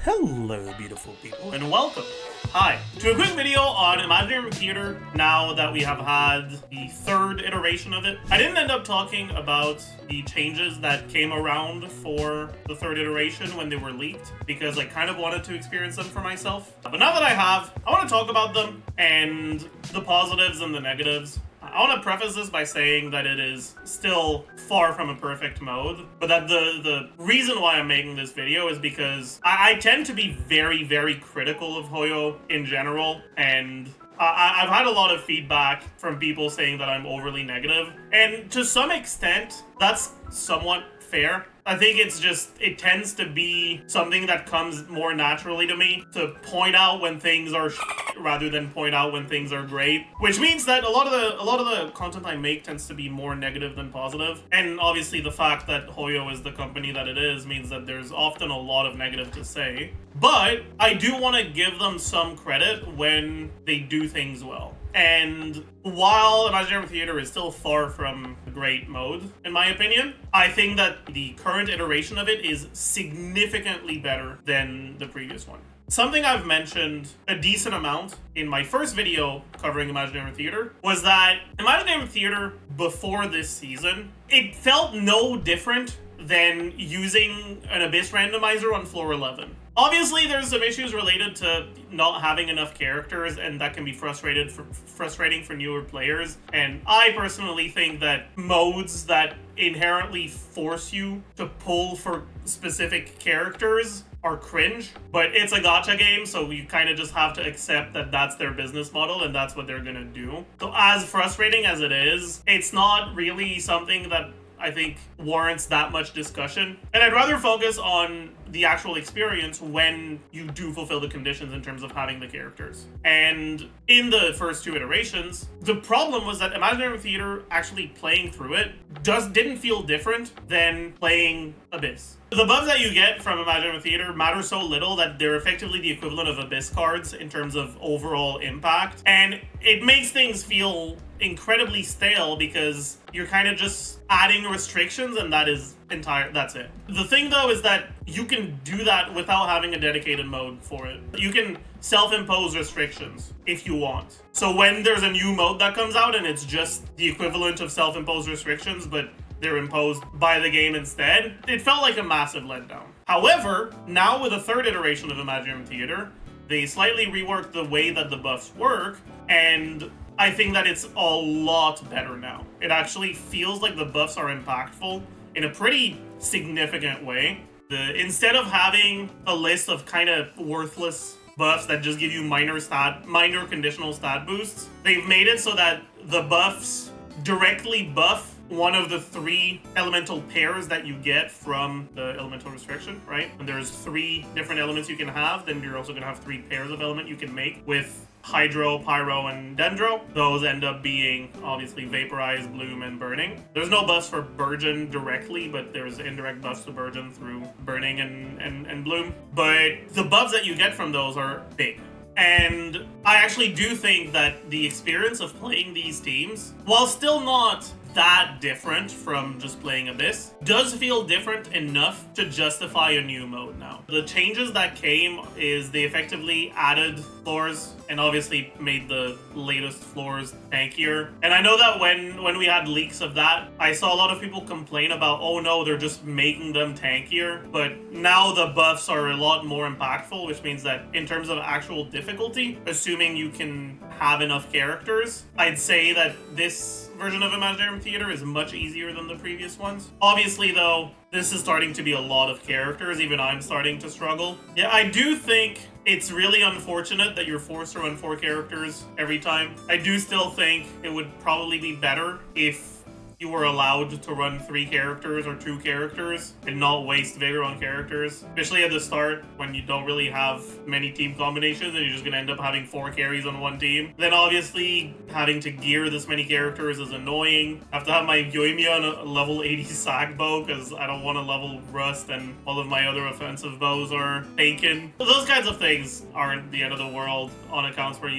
Hello, beautiful people, and welcome. Hi, to a quick video on Imaginarium Theater now that we have had the third iteration of it. I didn't end up talking about the changes that came around for the third iteration when they were leaked, because I kind of wanted to experience them for myself. But now that I have, I want to talk about them and the positives and the negatives. I want to preface this by saying that it is still far from a perfect mode, but that the reason why I'm making this video is because I tend to be very, very critical of Hoyo in general, and I've had a lot of feedback from people saying that I'm overly negative, and to some extent, that's somewhat fair. I think it tends to be something that comes more naturally to me to point out when things are rather than point out when things are great, which means that a lot of the content I make tends to be more negative than positive. And obviously the fact that Hoyo is the company that it is means that there's often a lot of negative to say. But I do want to give them some credit when they do things well. And while Imaginarium Theater is still far from a great mode, in my opinion, I think that the current iteration of it is significantly better than the previous one. Something I've mentioned a decent amount in my first video covering Imaginarium Theater was that Imaginarium Theater before this season, it felt no different than using an Abyss randomizer on floor 11. Obviously, there's some issues related to not having enough characters, and that can be frustrating for newer players. And I personally think that modes that inherently force you to pull for specific characters are cringe, but it's a gacha game, so you kind of just have to accept that that's their business model and that's what they're gonna do. So as frustrating as it is, it's not really something that I think warrants that much discussion. And I'd rather focus on the actual experience when you do fulfill the conditions in terms of having the characters. And in the first two iterations, the problem was that Imaginarium Theater, actually playing through it, just didn't feel different than playing Abyss. The buffs that you get from Imaginarium Theater matter so little that they're effectively the equivalent of Abyss cards in terms of overall impact. And it makes things feel incredibly stale because you're kind of just adding restrictions, and that's it. The thing though is that you can do that without having a dedicated mode for it. You can self-impose restrictions if you want. So when there's a new mode that comes out and it's just the equivalent of self-imposed restrictions, but they're imposed by the game instead, it felt like a massive letdown. However, now with a third iteration of Imaginarium Theater, they slightly reworked the way that the buffs work, and I think that it's a lot better now. It actually feels like the buffs are impactful in a pretty significant way. Instead of having a list of kind of worthless buffs that just give you minor conditional stat boosts, they've made it so that the buffs directly buff one of the three elemental pairs that you get from the elemental restriction, right? And there's three different elements you can have, then you're also going to have three pairs of element you can make with Hydro, Pyro, and Dendro. Those end up being, obviously, Vaporize, Bloom, and Burning. There's no buffs for Burgeon directly, but there's indirect buffs to Burgeon through Burning and Bloom. But the buffs that you get from those are big. And I actually do think that the experience of playing these teams, while still not that different from just playing Abyss, does feel different enough to justify a new mode now. The changes that came is they effectively added floors and obviously made the latest floors tankier. And I know that when we had leaks of that, I saw a lot of people complain about, oh no, they're just making them tankier. But now the buffs are a lot more impactful, which means that in terms of actual difficulty, assuming you can have enough characters, I'd say that this version of Imaginarium Theater is much easier than the previous ones. Obviously, though, this is starting to be a lot of characters. Even I'm starting to struggle. Yeah, I do think it's really unfortunate that you're forced to run 4 characters every time. I do still think it would probably be better if you were allowed to run 3 characters or 2 characters and not waste vigor on characters, especially at the start when you don't really have many team combinations and you're just going to end up having 4 carries on one team. Then obviously having to gear this many characters is annoying. I have to have my Yoimiya on a level 80 sack bow because I don't want to level Rust and all of my other offensive bows are taken. So those kinds of things aren't the end of the world on accounts where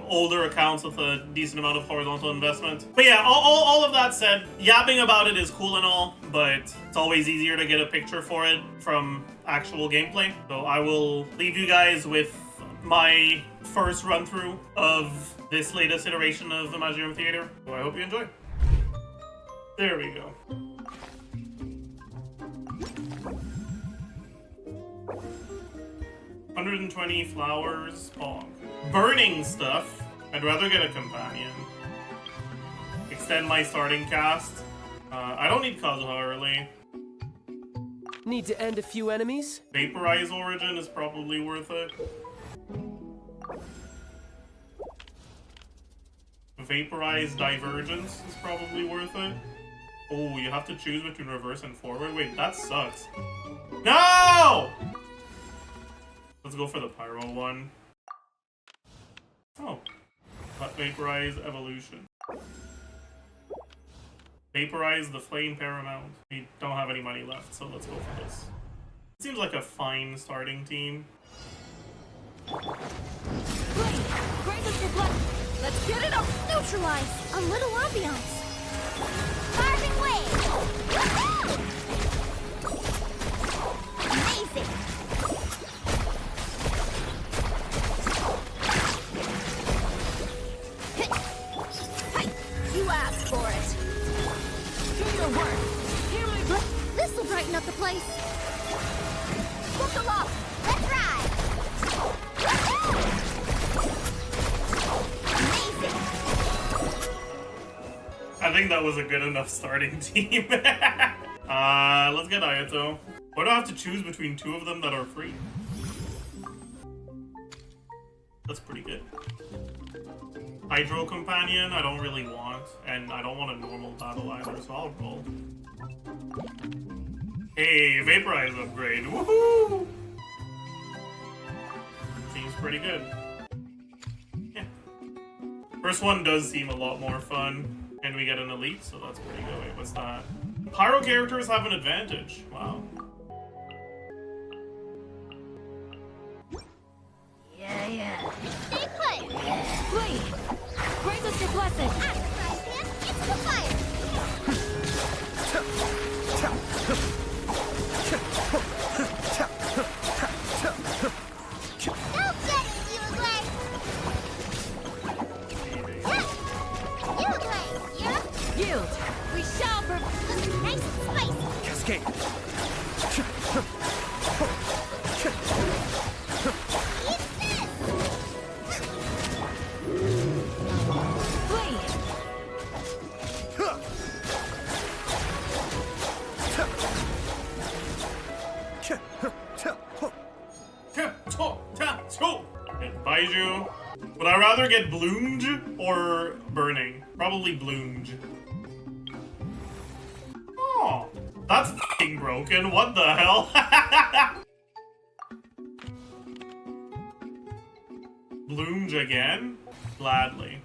older accounts with a decent amount of horizontal investment. But yeah, all of that said, yapping about it is cool and all, but it's always easier to get a picture for it from actual gameplay. So I will leave you guys with my first run through of this latest iteration of Imaginarium Theater. So I hope you enjoy. There we go. $120 flowers. Pog. Burning stuff. I'd rather get a companion. Extend my starting cast. I don't need Kazuha early. Need to end a few enemies? Vaporize Origin is probably worth it. Vaporize Divergence is probably worth it. Oh, you have to choose between reverse and forward? Wait, that sucks. No! Let's go for the Pyro one. Oh. Vaporize Evolution. Vaporize the Flame Paramount. We don't have any money left, so let's go for this. Seems like a fine starting team. Great! Great Mr. Blood! Let's get it up! Neutralize! A little ambiance! Carving wave! Woohoo! Amazing! You asked for it! Do your work! Hear my blood! This'll brighten up the place! Look aloft! Let's ride! Amazing! I think that was a good enough starting team. Let's get Ayato. Why do I have to choose between two of them that are free? That's pretty good. Hydro Companion, I don't really want, and I don't want a normal battle either, so I'll roll. Hey, Vaporize upgrade, woohoo! Seems pretty good. Yeah. First one does seem a lot more fun, and we get an elite, so that's pretty good. Wait, what's that? Pyro characters have an advantage. Wow. Yeah. Stay put! Please! Grant us your blessing! Axe, Ryan, into the fire! Don't get it, Uruguay! Uruguay, yeah? Yield! We shall Looking nice and spicy! Cascade! Baiju. Would I rather get Bloonge or Burning? Probably Bloonge. Oh, that's f***ing broken. What the hell? Bloonge again? Gladly.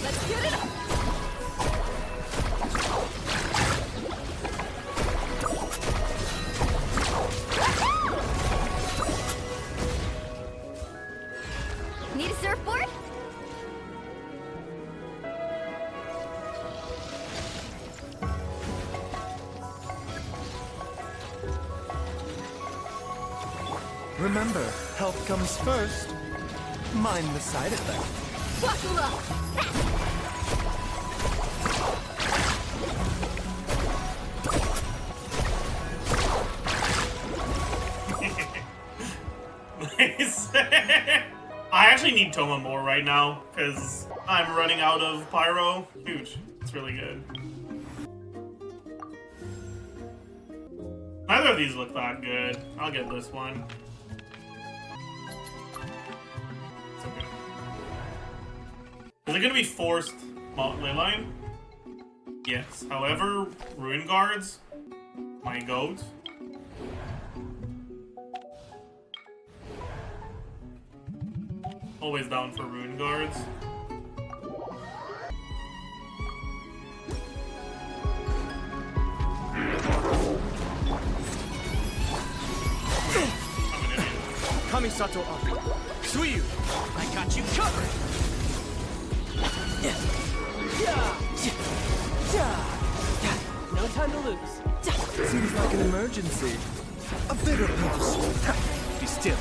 Let's get it up! Need a surfboard? Remember, health comes first. Mind the side effect. Buckle up! Nice. I actually need Toma more right now, because I'm running out of Pyro. Huge. It's really good. Neither of these look that good. I'll get this one. It's okay. Is it going to be forced Leyline? Yes. However, Ruin Guards, my goat. Always down for Ruin Guards. Sato up. Suyu! I got you covered! No time to lose. Seems like an emergency. A bitter pulse. Be still.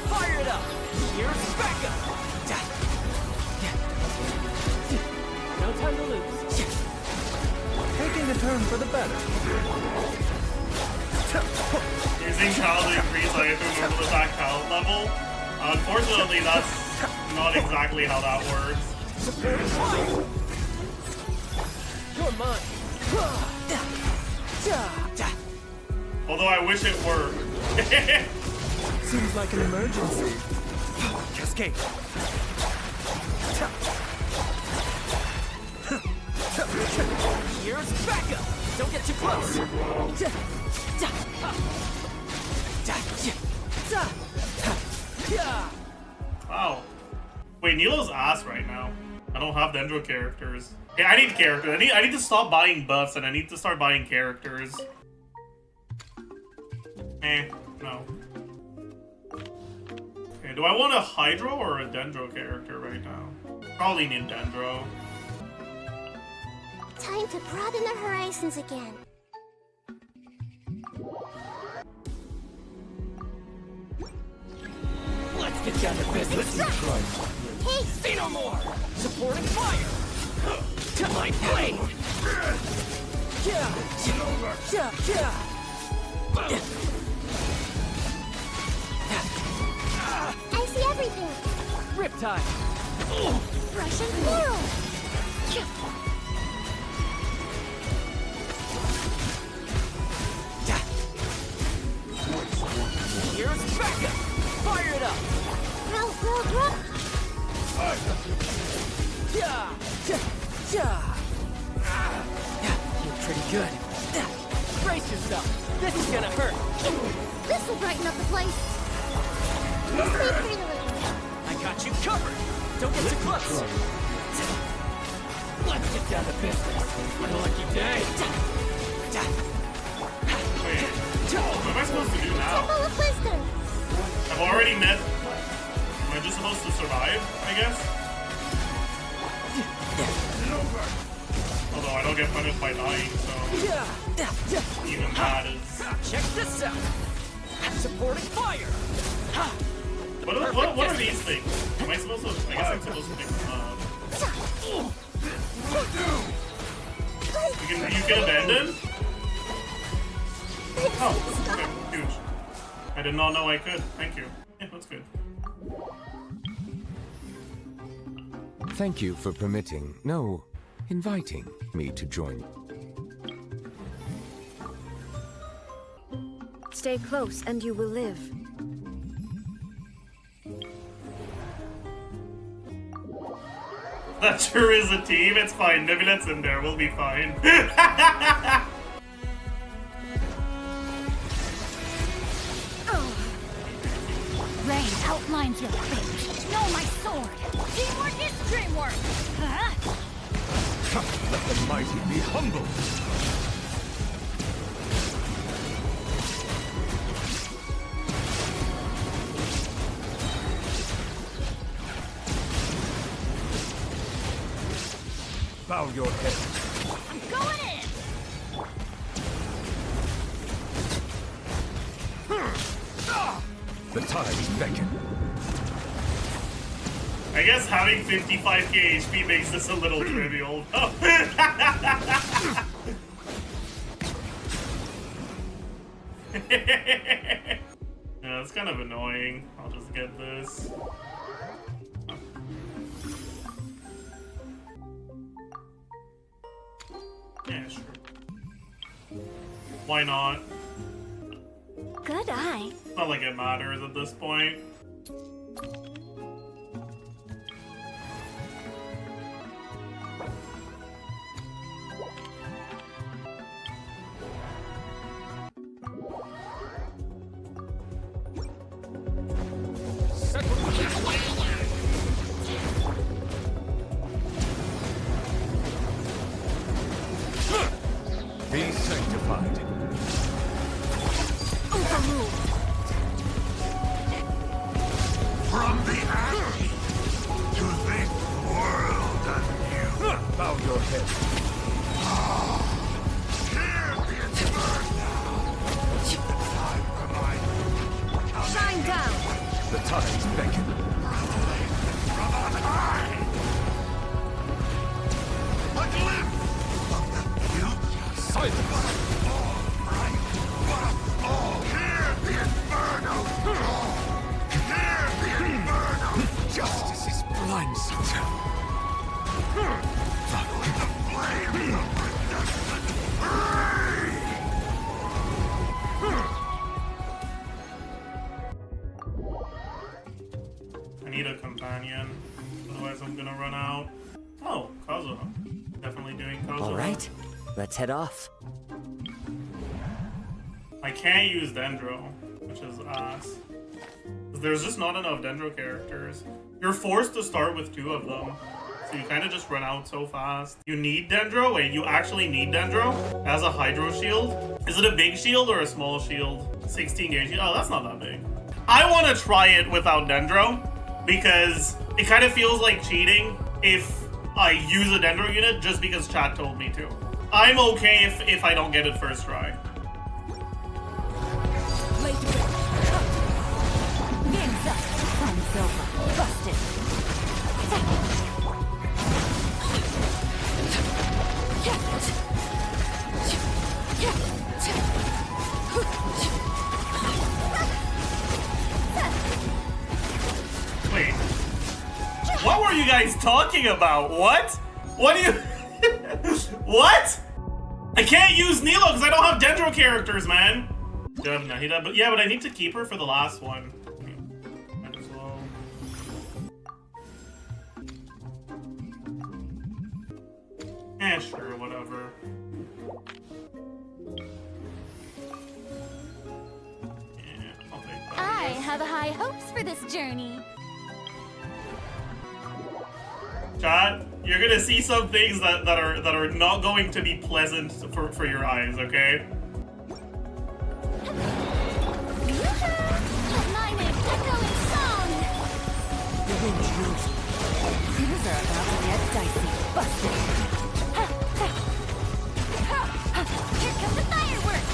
Fire it up! Here's backup! No time to lose. Taking a turn for the better. Using Cal to increase like a normal attack talent level. Unfortunately, that's not exactly how that works. Support fire! You're mine. Although I wish it worked. Seems like an emergency. Cascade. Here's backup! Don't get too close! Wow. Wait, Nilo's ass right now. I don't have Dendro characters. Yeah, I need characters. I need to stop buying buffs and I need to start buying characters. No. Okay, do I want a Hydro or a Dendro character right now? Probably need Dendro. Time to broaden the horizons again. Let's get down to business! Hey! See no more! Supporting fire! To my blade! I see everything! Riptide! Russian whirl! Here's backup! Fire it up! Roll! You're pretty good. Brace yourself! This is gonna hurt! This'll brighten up the place! Stay prelude! I got you covered! Don't get too close! Let's get down to business! What a lucky day! Wait, what am I supposed to do now? Temple of Wisdom! I've already met... Am I just supposed to survive, I guess? Although I don't get punished by dying, so... Even that is... Check this out! Supporting fire! What are these things? Am I supposed to... I guess I'm supposed to pick them up. You can abandon? Oh, okay, huge. I did not know I could. Thank you. Yeah, that's good. Thank you for permitting, no, inviting me to join. Stay close and you will live. That sure is a team. It's fine. Nebula's in there. We'll be fine. Rain outlines your fate. Know my sword. Teamwork is dreamwork. Huh? Let the mighty be humble. Bow your head. I'm going in. The tides beckon. I guess having 55k HP makes this a little trivial. Yeah, it's kind of annoying. I'll just get this. Yeah, sure. Why not? Good eye. It's not like it matters at this point. side. Overruled. From the ash to this world anew. Bow your head. Champions burn now. Time for my Shine down. The tides beckon. from on high. A glimpse of the future. Silence. All right, but all hear the inferno. Hear the inferno. Justice is blindsided. The flames of resistance rage. I need a companion, otherwise I'm gonna run out. Oh, Kazuha. Definitely doing Kazuha. All right, let's head off. I can't use Dendro, which is ass. There's just not enough Dendro characters. You're forced to start with 2 of them. So you kind of just run out so fast. You need Dendro? Wait, you actually need Dendro? It has a Hydro Shield? Is it a big shield or a small shield? 16 gauge. Oh, that's not that big. I want to try it without Dendro because it kind of feels like cheating if I use a Dendro unit just because chat told me to. I'm okay if I don't get it first try. Blade whip. Game's up. Sun's over. Busted. Wait. What were you guys talking about? What? What do you... What? I can't use Nilo because I don't have Dendro characters, man. Do I have Nahida? But yeah, but I need to keep her for the last one. Might as well. Sure, whatever. Yeah, I'll take that. I have high hopes for this journey. Chat, you're gonna see some things that are not going to be pleasant for your eyes, okay? My name's Echoing Song. Things are about to get dicey. Busted. Here comes the fireworks.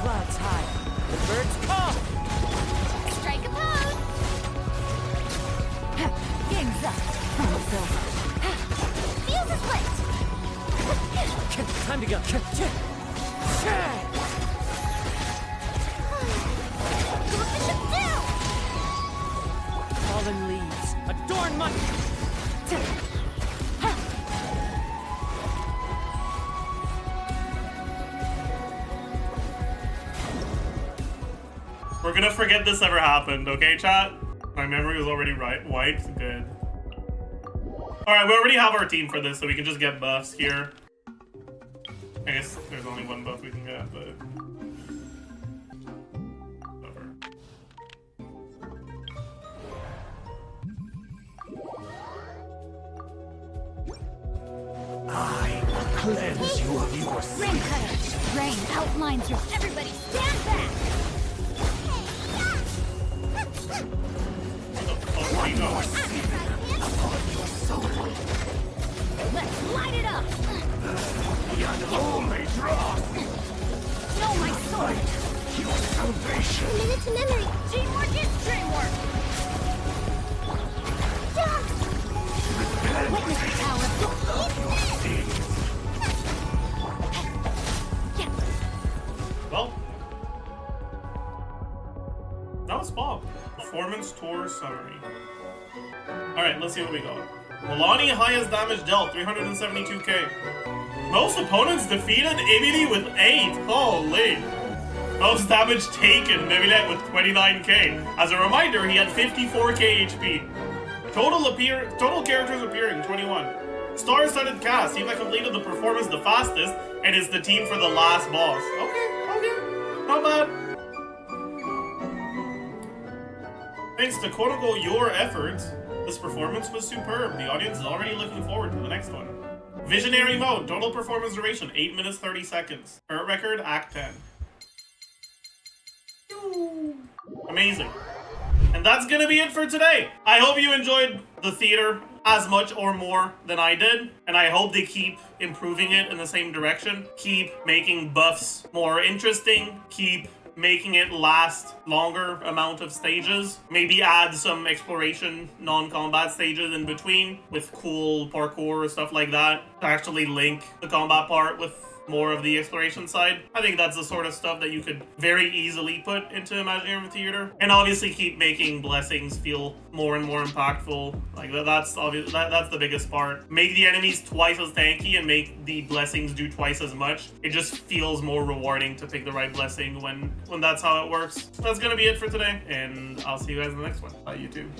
Clouds high, the birds call. Strike a pose. Game's up. Almost over. Fuse is lit. Time to go. What we should do? Fallen leaves, adorn my... We're gonna forget this ever happened, okay, chat? My memory was already wiped. Good. Alright, we already have our team for this, so we can just get buffs here. I guess there's only one buff we can get, but... whatever. I cleanse you of your sin. Rain cutter. Rain outlines your... Everybody stand back. Oh, you know. Let's light it up. The unholy dross. Know my sword. Your salvation. A minute to memory. Teamwork is dreamwork. Witness the power of Your sins. Well, that was Bob. Performance Tour Summary. Alright, let's see what we got. Milani highest damage dealt, 372k. Most opponents defeated, Emily with 8. Holy. Most damage taken, Nevilet with 29k. As a reminder, he had 54k HP. Total characters appearing, 21. Star-studded cast, team that completed the performance the fastest, and is the team for the last boss. Okay. Not bad. Thanks to quote-unquote your efforts, This performance was superb. The audience is already looking forward to the next one. Visionary mode. Total performance duration 8 minutes 30 seconds. Current record Act 10. Amazing. And that's gonna be it for today. I hope you enjoyed the theater as much or more than I did, and I hope they keep improving it in the same direction. Keep making buffs more interesting. Keep making it last longer amount of stages. Maybe add some exploration, non-combat stages in between with cool parkour or stuff like that to actually link the combat part with more of the exploration side. I think that's the sort of stuff that you could very easily put into Imaginarium Theater. And obviously keep making blessings feel more and more impactful. Like that's obvious, that's the biggest part. Make the enemies twice as tanky and make the blessings do twice as much. It just feels more rewarding to pick the right blessing when that's how it works. That's gonna be it for today, and I'll see you guys in the next one. Bye, YouTube.